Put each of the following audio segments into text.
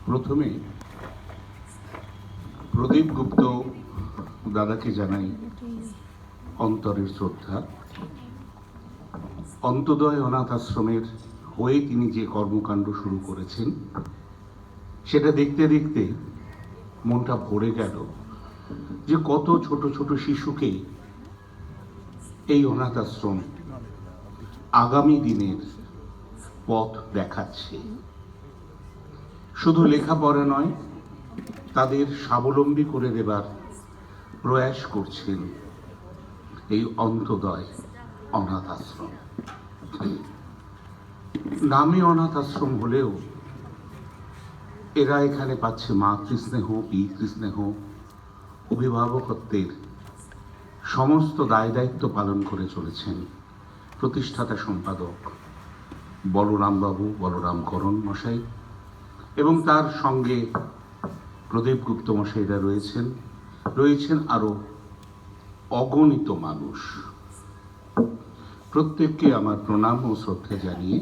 প্রথমে প্রদীপ গুপ্ত দাদাকে জানাই অন্তরের শ্রদ্ধা। অন্তোদয় অনাথ আশ্রমের হয়ে তিনি যে কর্মকাণ্ড শুরু করেছেন সেটা দেখতে দেখতে মনটা ভরে গেল যে কত ছোট ছোট শিশুকে এই অনাথ আশ্রম আগামী দিনের পথ দেখাচ্ছে। শুধু লেখাপড়া নয়, তাদের স্বাবলম্বী করে দেবার প্রয়াস করছেন এই অন্তোদয় অনাথ আশ্রম। নামে অনাথ আশ্রম হলেও এরা এখানে পাচ্ছে মাতৃস্নেহ, পিতৃস্নেহ, অভিভাবকত্বের সমস্ত দায় দায়িত্ব পালন করে চলেছেন প্রতিষ্ঠাতা সম্পাদক বলরামবাবু, বলরামকরণ মশাই, এবং তার সঙ্গে প্রদীপ গুপ্ত মশাইরা রয়েছেন আরো অগণিত মানুষ। প্রত্যেককে আমার প্রণাম ও শ্রদ্ধা জানিয়ে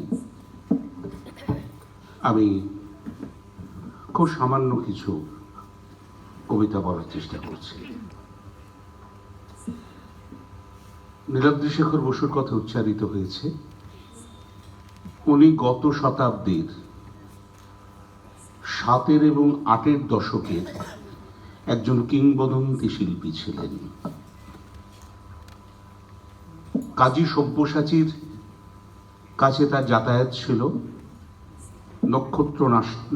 আমি খুব সামান্য কিছু কবিতা বলার চেষ্টা করছি। নীলাদ্রি শেখর বসুর কথা উচ্চারিত হয়েছে। উনি গত শতাব্দীর 7 এবং 8 দশকের একজন কিংবদন্তি শিল্পী ছিলেন। কাজী সব্যসাচীর কাছে তার যাতায়াত ছিল, নক্ষত্র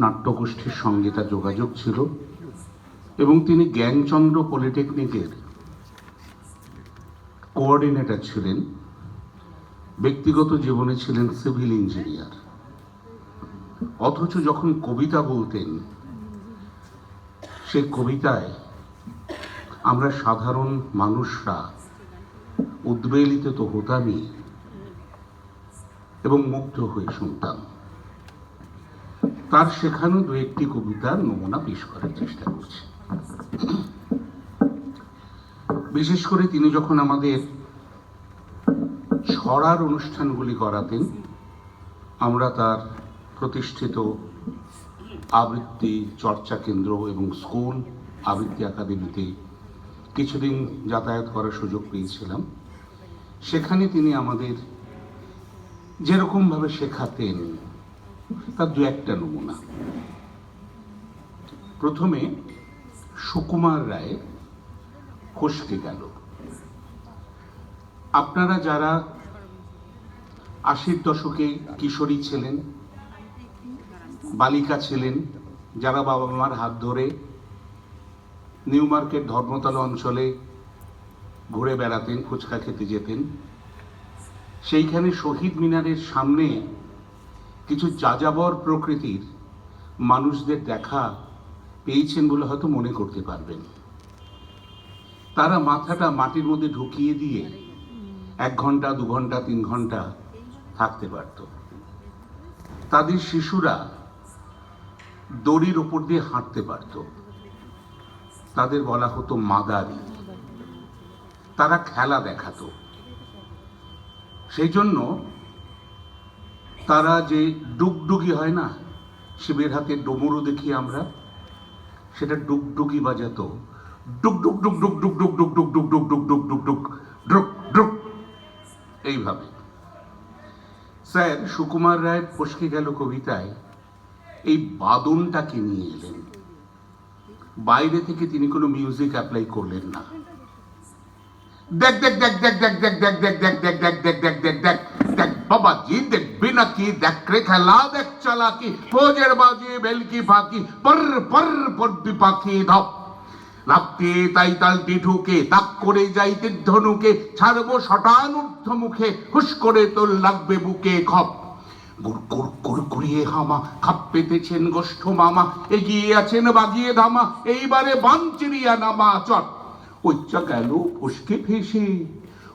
নাট্যগোষ্ঠীর সঙ্গে তার যোগাযোগ ছিল, এবং তিনি জ্ঞানচন্দ্র পলিটেকনিকের কোঅর্ডিনেটর ছিলেন। ব্যক্তিগত জীবনে ছিলেন সিভিল ইঞ্জিনিয়ার। অথচ যখন কবিতা বলতেন, সে কবিতায় আমরা সাধারণ মানুষরা উদ্বেলিত তো হতামই এবং মুগ্ধ হয়ে শুনতাম। তার শেখানো 2-1টি কবিতার নমুনা পেশ করার চেষ্টা করছি। বিশেষ করে তিনি যখন আমাদের ছড়ার অনুষ্ঠানগুলি করাতেন, আমরা তার প্রতিষ্ঠিত আবৃত্তি চর্চা কেন্দ্র এবং স্কুল আবৃত্তি একাডেমিতে কিছুদিন যাতায়াত করার সুযোগ পেয়েছিলাম। সেখানে তিনি আমাদের যেরকমভাবে শেখাতেন তার 2-1টা নমুনা। প্রথমে সুকুমার রায়ের ফসকে গেল। আপনারা যারা 80-র দশকে কিশোরী ছিলেন, বালিকা ছিলেন, যারা বাবা মার হাত ধরে নিউ মার্কেট ধর্মতলা অঞ্চলে ঘুরে বেড়াতেন, ফুচকা খেতে যেতেন, সেইখানে শহীদ মিনারের সামনে কিছু যাযাবর প্রকৃতির মানুষদের দেখা পেয়েছেন বলে হয়তো মনে করতে পারবেন। তারা মাথাটা মাটির মধ্যে ঢুকিয়ে দিয়ে 1 ঘন্টা, 2 ঘন্টা, 3 ঘন্টা থাকতে পারত। তাদের শিশুরা দড়ির উপর দিয়ে হাঁটতে পারত। তাদের বলা হতো মাদারি। তারা খেলা দেখাতো। সেই জন্য তারা যে ডুগডুগি হয় না, শিবের হাতে ডমরু দেখি আমরা, সেটা ডুগডুগি বাজাতো। ডুক ডুক ডুক ডুক ডুক ডুক ডুক ডুক ডুক ডুক ডুক ডুক ডুক ডুক ডুক ডুক, এইভাবে। স্যার সুকুমার রায়ের ফসকে গেল কবিতায় এই বাদনটাকে নিয়ে এলেন। বাইরে থেকে তিনি কোনো মিউজিক অ্যাপ্লাই করলেন না। দেখ দেখ দেখ দেখ দেখ দেখ দেখ দেখ দেখ দেখ দেখ দেখ দেখ দেখ দেখ দেখ বাবাজি, দেখবি নাকি, দেখ রে খেলা, দেখ চালাকি, ফৌজের বাজি বেলকি ফাঁকি, পর পর পড়বি পাখি ধপ, লাপতে তাই তালটি ঢুকে, তাক করে যাইতে ধনুকে, ছাড়বো শটান ঊর্ধ্ব মুখে, হুস করে তোর লাগবে বুকে খপ। গুড় গুড়িয়ে হামা, খাপ পেতেছেন গোষ্ঠ মামা, এগিয়ে আছেন বাগিয়ে ধামা, এইবারে বাঞ্চিরিয়া নামা চট। ওইচা গেল ফসকে ভেসে,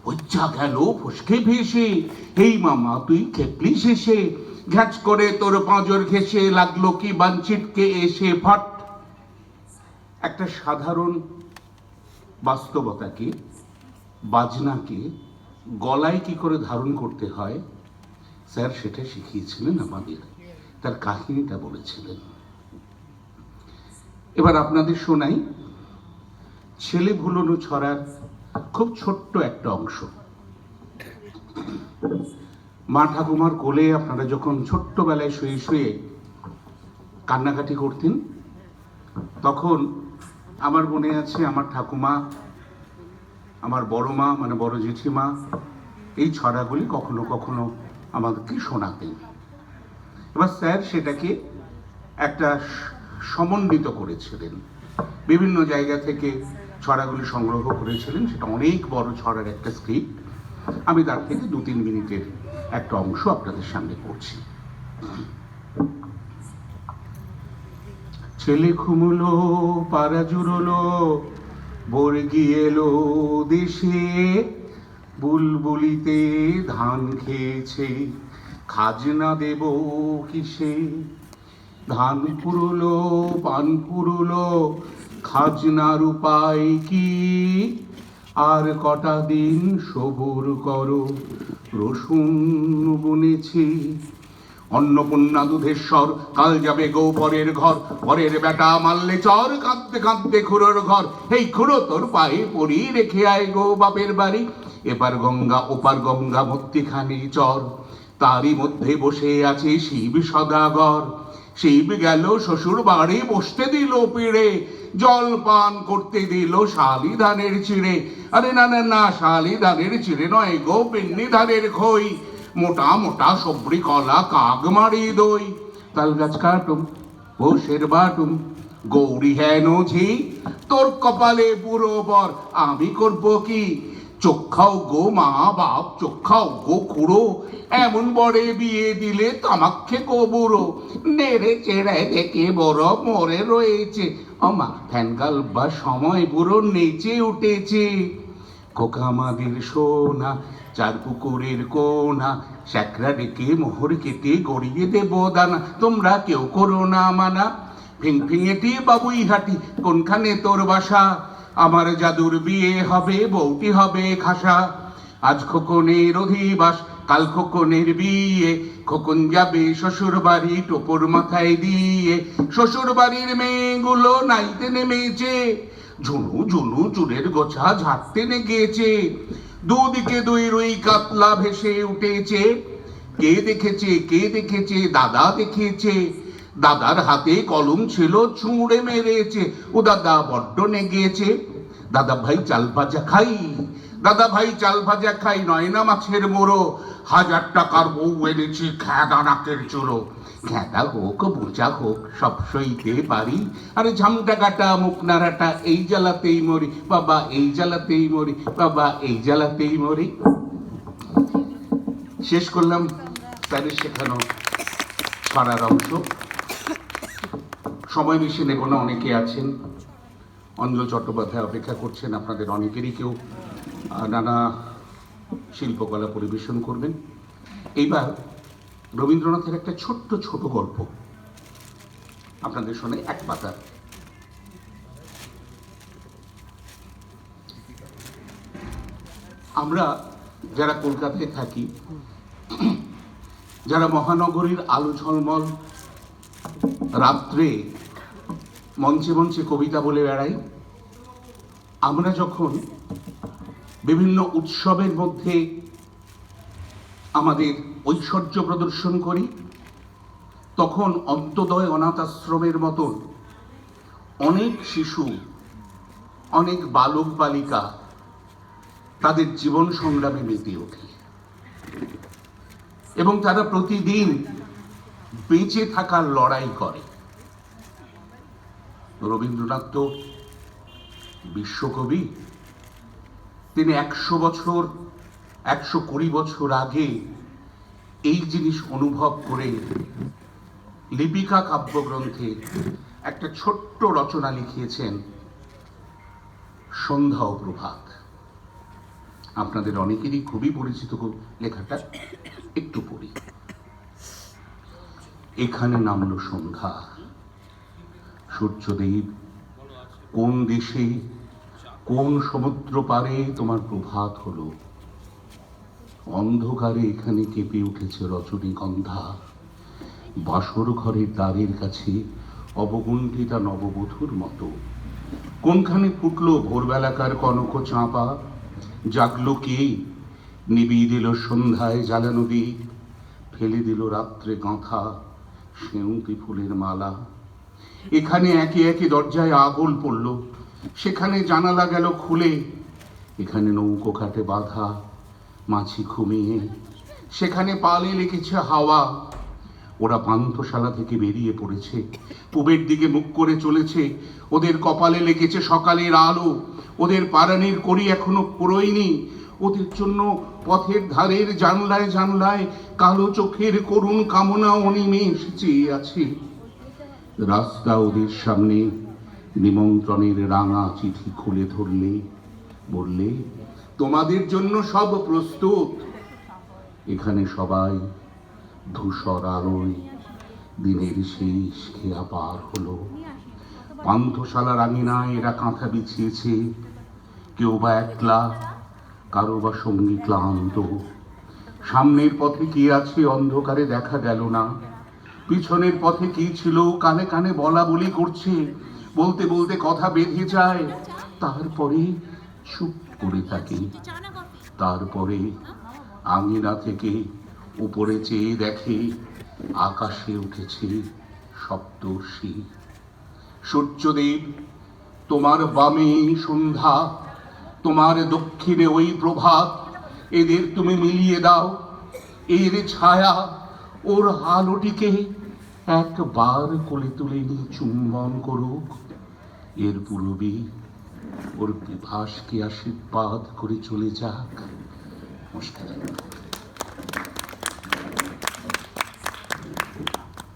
ওইচা গেল ফসকে ভেসে, এই মামা তুই খেপলি শেষে, ঘ্যাচ করে তোর পাঁজর ঘেসে, লাগলো কি বাঞ্চিটকে এসে ফট। একটা সাধারণ বাস্তবতাকে, বাজনাকে গলায় কি করে ধারণ করতে হয়, স্যার সেটা শিখিয়েছিলেন আমাদের। তার কাহিনীটা বলেছিলেন। এবার আপনাদের শোনাই ছেলে ভুলোনো ছড়ার খুব ছোট্ট একটা অংশ। মা ঠাকুমার কোলে আপনারা যখন ছোট্টবেলায় শুয়ে শুয়ে কান্নাকাটি করতেন, তখন আমার মনে আছে আমার ঠাকুমা, আমার বড় মা মানে বড় জেঠিমা এই ছড়াগুলি কখনো কখনো আমাদেরকে শোনাতেন। এবার স্যার সেটাকে একটা সমন্বিত করেছিলেন, বিভিন্ন জায়গা থেকে ছড়াগুলি সংগ্রহ করেছিলেন। সেটা অনেক বড় ছড়ার একটা স্ক্রিপ্ট। আমি তার থেকে 2-3 মিনিটের একটা অংশ আপনাদের সামনে পড়ছি। ছেলে ঘুমলো, পাড়া জুড়লো, বর্গি এলো দেশে, বুলবুলিতে ধান খেয়েছে, খাজনা দেব কিসে? ধান পুরলো, পান পুরলো, খাজনার উপায় কি? আর কটা দিন সবুর করো, রসুন বুনেছি। অন্নপূর্ণা দুধেশ্বর, কাল যাবে গো পরের ঘর, পরের বেটা মারলে চর, কাঁদতে কাঁদতে খুড়োর ঘর, এই খুড়ো তোর পায়ে পড়ি, রেখে আয় গো বাপের বাড়ি। এপার গঙ্গা ওপার গঙ্গা মত্তিখানি চর, তারই মধ্যে বসে আছে শিব সদাগর। শিব গেল শ্বশুর বাড়ি, বসতে দিল পিড়ে, জল পান করতে দিল শালি ধানের চিড়ে। আরে না না না, শালি ধানের চিড়ে নয় গো, পেন্নি ধানের খই, মোটা মোটা সবরি কলা, কাক মারি দই। তাল গাছ কাটুম, বসের বাটুম, গৌরী হেন ঝি, তোর কপালে বুড়ো বর, আমি করব কি? চোখাও গো মা বাপ, চোখাও গো খুড়ো, এমন বরে বিয়ে দিলে তামাক্ষে গো বুড়ো। নেড়ে চেড়ে দেখে বড় মরে রয়েছে, আমা ফ্যান গালবা সময় বুড়ো নেচে উঠেছে। কোকামাদির সোনা, চার পুকুরের কোনা, শ্যাকরা ডেকে মোহর কেটে গড়িয়ে দেব দানা, তোমরা কেউ করো না মানা। ফিংফিঙেটি বাবুই হাটি, কোনখানে তোর বাসা? আমার জাদুর বিয়ে হবে, বউটি হবে খাসা। আজ খোকনের অধিবাস, কাল খোকনের বিয়ে, খোকন যাবে শ্বশুর বাড়ি টোপর মাথায় দিয়ে। শ্বশুর বাড়ির মেয়েগুলো নাইতে নেমেছে, ঝুনু ঝুনু চুলের গোছা ঝাড়তে গিয়েছে। দুদিকে দুই রুই কাতলা ভেসে উঠেছে। কে দেখেছে, কে দেখেছে? দাদা দেখেছে। দাদার হাতে কলম ছিল, ছুঁড়ে মেরেছে। ও দাদা বড্ড নেগেছে। দাদা ভাই চাল ভাজা খাই, দাদা ভাই চাল ভাজা খাই, নয় না মাছের মোড়ো। 1000 টাকার বউ এনেছি, খ্যাদা নাকের চুলো। খ্যাদা হোক বোঝা হোক, সব সইতে পারি। আরে ঝামটা কাটা মুখ নাড়াটা, এই জ্বালাতেই মরি বাবা, এই জ্বালাতেই মরি বাবা, এই জ্বালাতেই মরি। শেষ করলাম স্যারের শেখানো ছড়ার অংশ। সময় বেশি নেব না, অনেকে আছেন। অঞ্জল চট্টোপাধ্যায় অপেক্ষা করছেন, আপনাদের অনেকেরই কেউ নানা শিল্পকলা পরিবেশন করবেন। এইবার রবীন্দ্রনাথের একটা ছোট্ট ছোট গল্প আপনাদের শোনে, এক পাতা। আমরা যারা কলকাতায় থাকি, যারা মহানগরীর আলো ঝলমল রাত্রে মঞ্চে মঞ্চে কবিতা বলে বেড়াই, আমরা যখন বিভিন্ন উৎসবের মধ্যে আমাদের ঐশ্বর্য প্রদর্শন করি, তখন অন্তোদয় অনাথ আশ্রমের মতন অনেক শিশু, অনেক বালক বালিকা তাদের জীবন সংগ্রামে মেতে ওঠে এবং তারা প্রতিদিন বেঁচে থাকার লড়াই করে। রবীন্দ্রনাথ তো বিশ্বকবি। তিনি 100 বছর, 120 বছর আগে এই জিনিস অনুভব করে লিপিকা কাব্যগ্রন্থে একটা ছোট্ট রচনা লিখিয়েছেন, সন্ধ্যা ও প্রভাত। আপনাদের অনেকেরই খুবই পরিচিত লেখাটা, একটু পড়ি। এখানে নামলো সন্ধ্যা, সূর্যদেব কোন দেশে, কোন সমুদ্র পারে তোমার প্রভাত হলো। অন্ধকারে এখানে কেঁপে উঠেছে রজনীগন্ধা, বাসর ঘরের দ্বারের কাছে অবগুণ্ঠিতা নববধূর মতো। কোনখানে ফুটলো ভোরবেলাকার কনক চাঁপা, জাগলো কে, নিবিয়ে দিল সন্ধ্যায় জ্বালানো দ্বীপ, ফেলে দিল রাত্রে গাঁথা সেউতি ফুলের মালা। এখানে একে একে দরজায় আগল পড়ল, সেখানে জানালা গেল খুলে, এখানে নৌকো ঘাটে বাঁধা মাছি ঘুমিয়ে, সেখানে পালে লেগেছে হাওয়া। ওরা পান্থশালা থেকে বেরিয়ে পড়েছে, পূবের দিকে মুখ করে চলেছে। ওদের কপালে লেগেছে সকালের আলো, ওদের পারানির করি এখনো পুরোয়নি। ওদের জন্য পথের ধারের জানলায় জানলায় কালো চোখের করুণ কামনা অনিমেষ চেয়ে আছে। রাস্তা ওদের সামনে নিমন্ত্রণের রাঙা চিঠি খুলে ধরলে, বললে তোমাদের জন্য সব প্রস্তুত। এখানে সবাই ধূসর আলোয় দিনের শেষ খেয়া পার হলো। পান্থশালার আঙিনায় এরা কাঁথা বিছিয়েছে, কেউ বা একলা, কারো বা সঙ্গী ক্লান্ত। সামনের পথে কি আছে অন্ধকারে দেখা গেল না, পিছনের পথে কি ছিল কানে কানে বলা বলি করছে। বলতে বলতে কথা বেঁধে যায়, তারপরে চুপ করে থাকে। তারপরে আঙিনা থেকে উপরে চেয়ে দেখে আকাশে উঠেছে সপ্তর্ষি। সূর্যদেব, তোমার বামে সন্ধ্যা, তোমার দক্ষিণে ওই প্রভাত, এদের তুমি মিলিয়ে দাও। এর ছায়া ওর আলোটিকে একবার কোলে তুলে নিয়ে চুম্বন করুক। এর পূর্বে ওর বিভাসকে আশীর্বাদ করে চলে যাক। নমস্কার।